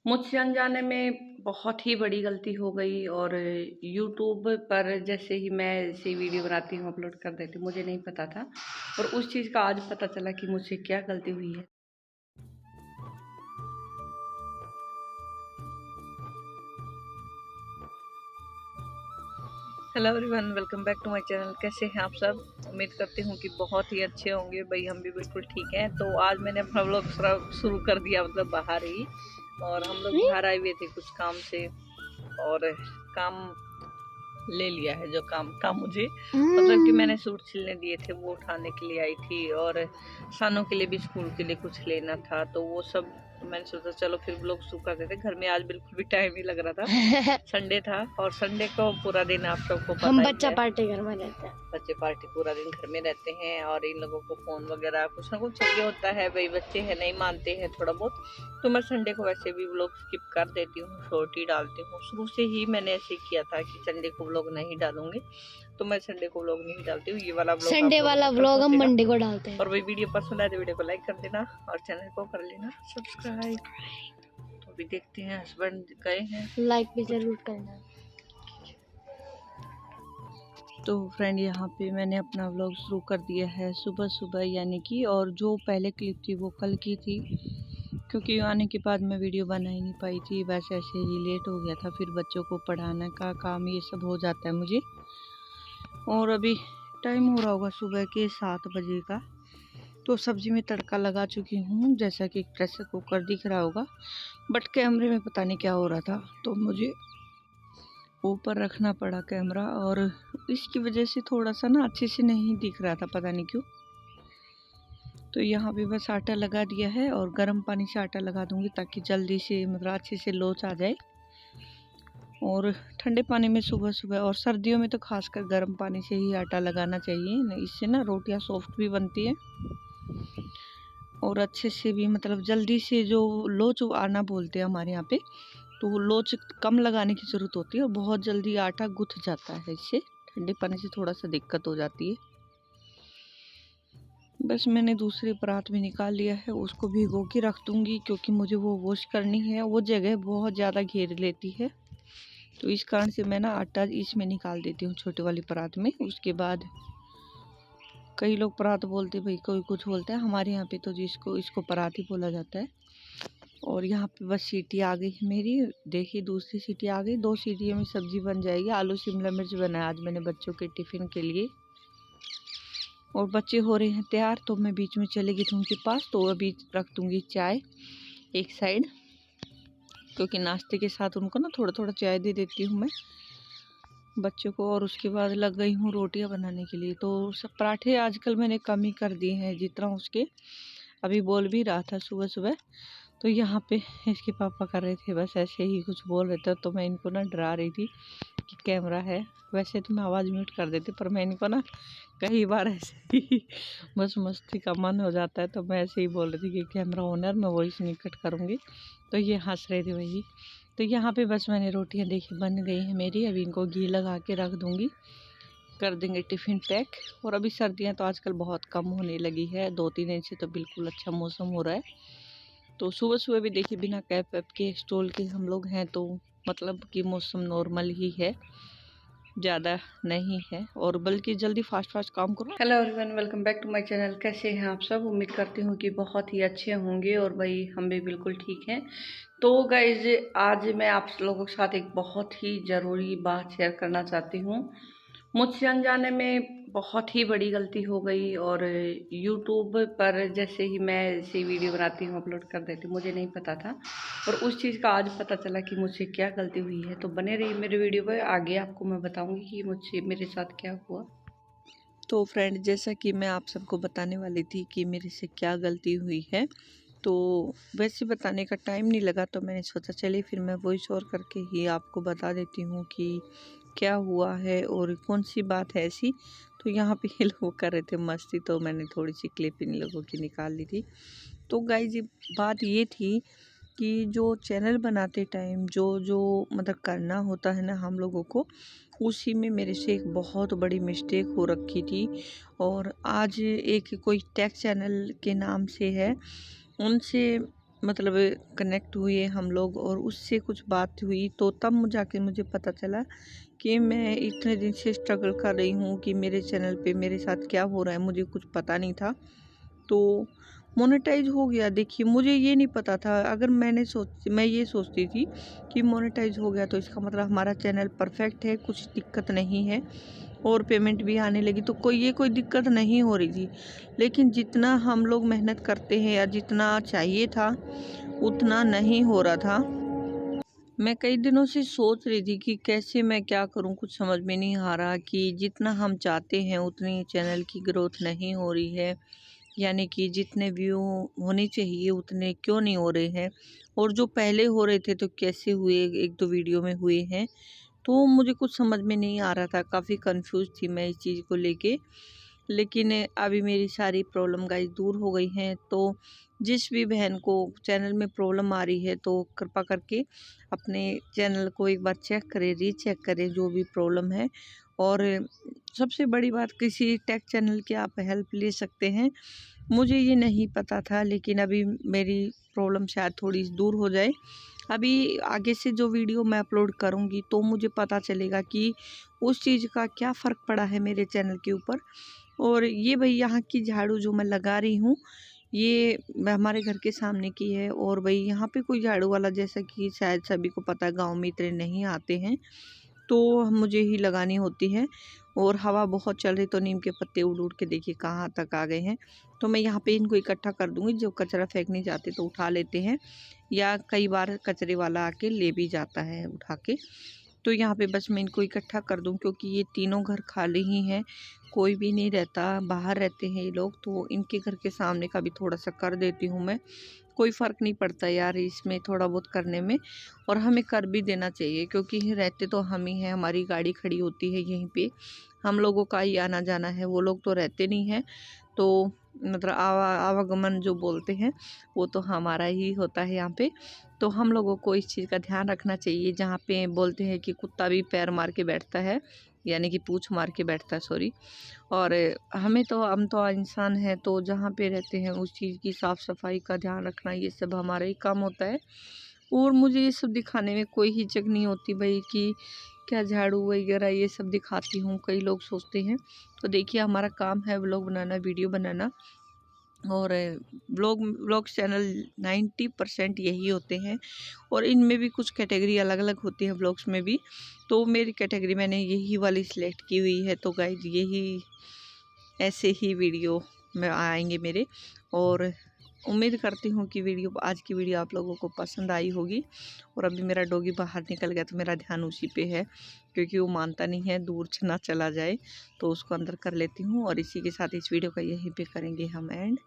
मुझसे अनजाने में बहुत ही बड़ी गलती हो गई और यूट्यूब पर जैसे ही मैं ऐसी वीडियो बनाती हूँ अपलोड कर देती हूँ, मुझे नहीं पता था और उस चीज़ का आज पता चला कि मुझसे क्या गलती हुई है। Hello everyone, welcome back to my channel. कैसे हैं आप सब? उम्मीद करती हूँ कि बहुत ही अच्छे होंगे। भाई हम भी बिल्कुल ठीक हैं। तो आज मैंने अपना व्लॉग शुरू कर दिया, मतलब बाहर ही। और हम लोग बाहर आए हुए थे कुछ काम से और काम ले लिया है। जो काम था मुझे, मतलब कि मैंने सूट सिलने दिए थे वो उठाने के लिए आई थी और सानों के लिए भी स्कूल के लिए कुछ लेना था, तो वो सब मैंने सोचा चलो फिर व्लॉग शुरू कर देते। घर में आज बिल्कुल भी टाइम नहीं लग रहा था। संडे था और संडे को पूरा दिन आप सबको पता हम ही बच्चा है, पार्टी घर में रहते हैं। बच्चे पार्टी पूरा दिन घर में रहते हैं और इन लोगों को फोन वगैरह कुछ ना कुछ चाहिए होता है। भाई बच्चे हैं, नहीं मानते हैं थोड़ा बहुत, तो मैं संडे को वैसे भी व्लॉग स्किप कर देती हूँ, शॉर्ट ही डालती हूँ। शुरू से ही मैंने ऐसे किया था कि संडे को व्लॉग नहीं डालूंगी, तो मैं संडे को व्लॉग नहीं डालती हूँ। ये वाला व्लॉग संडे वाला व्लॉग हम मंडे को डालते हैं। और वही वीडियो पसंद आए तो वीडियो को लाइक कर देना और चैनल को कर लेना सब्सक्राइब। तो अभी देखते हैं, हस्बैंड गए हैं, लाइक भी जरूर करना। तो फ्रेंड यहाँ पे मैंने अपना व्लॉग शुरू कर दिया है सुबह सुबह, यानी कि, और जो पहले क्लिप थी वो कल की थी, क्योंकि आने के बाद मैं वीडियो बना ही नहीं पाई थी। वैसे ऐसे ही लेट हो गया था, फिर बच्चों को पढ़ाने का काम ये सब हो जाता है मुझे। और अभी टाइम हो रहा होगा सुबह के 7 बजे का। तो सब्जी में तड़का लगा चुकी हूँ, जैसा कि प्रेशर कुकर दिख रहा होगा, बट कैमरे में पता नहीं क्या हो रहा था, तो मुझे ऊपर रखना पड़ा कैमरा और इसकी वजह से थोड़ा सा ना अच्छे से नहीं दिख रहा था, पता नहीं क्यों। तो यहाँ पे बस आटा लगा दिया है और गर्म पानी से आटा लगा दूंगी ताकि जल्दी से, मतलब अच्छे से लोच आ जाए। और ठंडे पानी में सुबह सुबह, और सर्दियों में तो खासकर गर्म पानी से ही आटा लगाना चाहिए, इससे ना रोटियां सॉफ्ट भी बनती है और अच्छे से भी, मतलब जल्दी से जो लोच आना बोलते हैं हमारे यहाँ पे, तो वो लोच कम लगाने की ज़रूरत होती है और बहुत जल्दी आटा गुथ जाता है। इससे ठंडे पानी से थोड़ा सा दिक्कत हो जाती है। बस मैंने दूसरी परात भी निकाल लिया है, उसको भिगो के रख दूँगी क्योंकि मुझे वो वॉश करनी है। वो जगह बहुत ज़्यादा घेर लेती है, तो इस कारण से मैं ना आटा इसमें निकाल देती हूँ, छोटे वाली परात में। उसके बाद कई लोग परात बोलते हैं, भाई कोई कुछ बोलते हैं, हमारे यहाँ पे तो जिसको इसको परात ही बोला जाता है। और यहाँ पे बस सीटी आ गई है मेरी, देखिए दूसरी सीटी आ गई। 2 सीटियों में सब्जी बन जाएगी। आलू शिमला मिर्च बनाया आज मैंने बच्चों के टिफ़िन के लिए। और बच्चे हो रहे हैं तैयार, तो मैं बीच में चली गई थी उनके पास, तो अभी रख दूँगी चाय एक साइड, क्योंकि नाश्ते के साथ उनको ना थोड़ा थोड़ा चाय दे देती हूँ मैं बच्चों को। और उसके बाद लग गई हूँ रोटियाँ बनाने के लिए। तो सब पराठे आजकल मैंने कम ही कर दिए हैं जितना उसके, अभी बोल भी रहा था सुबह सुबह। तो यहाँ पे इसके पापा कर रहे थे, बस ऐसे ही कुछ बोल रहे थे, तो मैं इनको ना डरा रही थी कि कैमरा है। वैसे तो मैं आवाज़ म्यूट कर देती, पर मैं इनको ना कई बार ऐसे ही बस मस्ती का मन हो जाता है, तो मैं ऐसे ही बोल रही थी कि कैमरा ऑन है, मैं वॉइस नहीं कट करूँगी। तो ये हंस रहे थे वही। तो यहाँ पे बस मैंने रोटियाँ देखी बन गई हैं मेरी, अभी इनको घी लगा के रख दूँगी, कर देंगे टिफ़िन पैक। और अभी सर्दियाँ तो आजकल बहुत कम होने लगी है, 2-3 दिन से तो बिल्कुल अच्छा मौसम हो रहा है। तो सुबह सुबह भी देखिए बिना कैप वैप के स्टॉल के हम लोग हैं, तो मतलब कि मौसम नॉर्मल ही है, ज़्यादा नहीं है, और बल्कि जल्दी फास्ट काम करो। Hello everyone, welcome back to my channel. कैसे हैं आप सब? उम्मीद करती हूँ कि बहुत ही अच्छे होंगे और भाई हम भी बिल्कुल ठीक हैं। तो गाइज आज मैं आप लोगों के साथ एक बहुत ही ज़रूरी बात शेयर करना चाहती हूँ। मुझसे अनजाने में बहुत ही बड़ी गलती हो गई और यूट्यूब पर जैसे ही मैं ऐसी वीडियो बनाती हूँ अपलोड कर देती हूँ, मुझे नहीं पता था और उस चीज़ का आज पता चला कि मुझसे क्या गलती हुई है। तो बने रहिए मेरे वीडियो पर, आगे आपको मैं बताऊँगी कि मुझसे मेरे साथ क्या हुआ। तो फ्रेंड, जैसा कि मैं आप सबको बताने वाली थी कि मेरे से क्या गलती हुई है, तो वैसे बताने का टाइम नहीं लगा, तो मैंने सोचा चलिए फिर मैं वॉइस ओवर करके ही आपको बता देती हूँ कि क्या हुआ है और कौन सी बात है ऐसी। तो यहाँ पे ये लोग कर रहे थे मस्ती, तो मैंने थोड़ी सी क्लिप इन लोगों की निकाल ली थी। तो गाइस बात ये थी कि जो चैनल बनाते टाइम जो जो मतलब करना होता है ना हम लोगों को, उसी में मेरे से एक बहुत बड़ी मिस्टेक हो रखी थी। और आज एक कोई टेक चैनल के नाम से है, उनसे मतलब कनेक्ट हुए हम लोग और उससे कुछ बात हुई, तो तब जाके मुझे पता चला कि मैं इतने दिन से स्ट्रगल कर रही हूँ कि मेरे चैनल पे मेरे साथ क्या हो रहा है, मुझे कुछ पता नहीं था। तो मोनेटाइज हो गया। देखिए मुझे ये नहीं पता था, अगर मैं ये सोचती थी कि मोनेटाइज हो गया तो इसका मतलब हमारा चैनल परफेक्ट है, कुछ दिक्कत नहीं है और पेमेंट भी आने लगी, तो कोई दिक्कत नहीं हो रही थी। लेकिन जितना हम लोग मेहनत करते हैं या जितना चाहिए था उतना नहीं हो रहा था। मैं कई दिनों से सोच रही थी कि कैसे मैं क्या करूं, कुछ समझ में नहीं आ रहा कि जितना हम चाहते हैं उतनी चैनल की ग्रोथ नहीं हो रही है, यानी कि जितने व्यू होने चाहिए उतने क्यों नहीं हो रहे हैं, और जो पहले हो रहे थे तो कैसे हुए, एक दो वीडियो में हुए हैं। तो मुझे कुछ समझ में नहीं आ रहा था, काफ़ी कंफ्यूज थी मैं इस चीज़ को लेके। लेकिन अभी मेरी सारी प्रॉब्लम गाइस दूर हो गई हैं। तो जिस भी बहन को चैनल में प्रॉब्लम आ रही है तो कृपा करके अपने चैनल को एक बार चेक करें, रीचेक करें जो भी प्रॉब्लम है। और सबसे बड़ी बात, किसी टेक चैनल की आप हेल्प ले सकते हैं। मुझे ये नहीं पता था, लेकिन अभी मेरी प्रॉब्लम शायद थोड़ी दूर हो जाए। अभी आगे से जो वीडियो मैं अपलोड करूँगी तो मुझे पता चलेगा कि उस चीज़ का क्या फ़र्क पड़ा है मेरे चैनल के ऊपर। और ये भाई यहाँ की झाड़ू जो मैं लगा रही हूँ, ये हमारे घर के सामने की है। और भाई यहाँ पे कोई झाड़ू वाला, जैसा कि शायद सभी को पता है, गांव में इतने नहीं आते हैं, तो मुझे ही लगानी होती है। और हवा बहुत चल रही तो नीम के पत्ते उड़ उड़ के देखिए कहाँ तक आ गए हैं। तो मैं यहाँ पे इनको इकट्ठा कर दूँगी, जो कचरा फेंकने जाते तो उठा लेते हैं, या कई बार कचरे वाला आके ले भी जाता है उठा के। तो यहाँ पे बस मैं इनको इकट्ठा कर दूँ, क्योंकि ये तीनों घर खाली ही हैं, कोई भी नहीं रहता, बाहर रहते हैं ये लोग। तो इनके घर के सामने का भी थोड़ा सा कर देती हूँ मैं। कोई फ़र्क नहीं पड़ता यार इसमें थोड़ा बहुत करने में, और हमें कर भी देना चाहिए, क्योंकि रहते तो हम ही हैं, हमारी गाड़ी खड़ी होती है यहीं पे, हम लोगों का ही आना जाना है, वो लोग तो रहते नहीं हैं। तो मतलब आवागमन जो बोलते हैं वो तो हमारा ही होता है यहाँ पे। तो हम लोगों को इस चीज़ का ध्यान रखना चाहिए। जहाँ पे बोलते हैं कि कुत्ता भी पैर मार के बैठता है, यानी कि पूँछ मार के बैठता है, सॉरी। और हम तो इंसान हैं, तो जहाँ पे रहते हैं उस चीज़ की साफ़ सफाई का ध्यान रखना, ये सब हमारा ही काम होता है। और मुझे ये सब दिखाने में कोई हिचक नहीं होती भाई, कि क्या झाड़ू वगैरह ये सब दिखाती हूँ, कई लोग सोचते हैं। तो देखिए हमारा काम है व्लॉग बनाना, वीडियो बनाना। और व्लॉग चैनल 90% यही होते हैं, और इनमें भी कुछ कैटेगरी अलग अलग होती है व्लॉग्स में भी। तो मेरी कैटेगरी मैंने यही वाली सिलेक्ट की हुई है। तो गाइज यही ऐसे ही वीडियो में आएंगे मेरे, और उम्मीद करती हूँ कि आज की वीडियो आप लोगों को पसंद आई होगी। और अभी मेरा डॉगी बाहर निकल गया तो मेरा ध्यान उसी पे है, क्योंकि वो मानता नहीं है दूर ना चला जाए, तो उसको अंदर कर लेती हूँ। और इसी के साथ इस वीडियो का यहीं पे करेंगे हम एंड।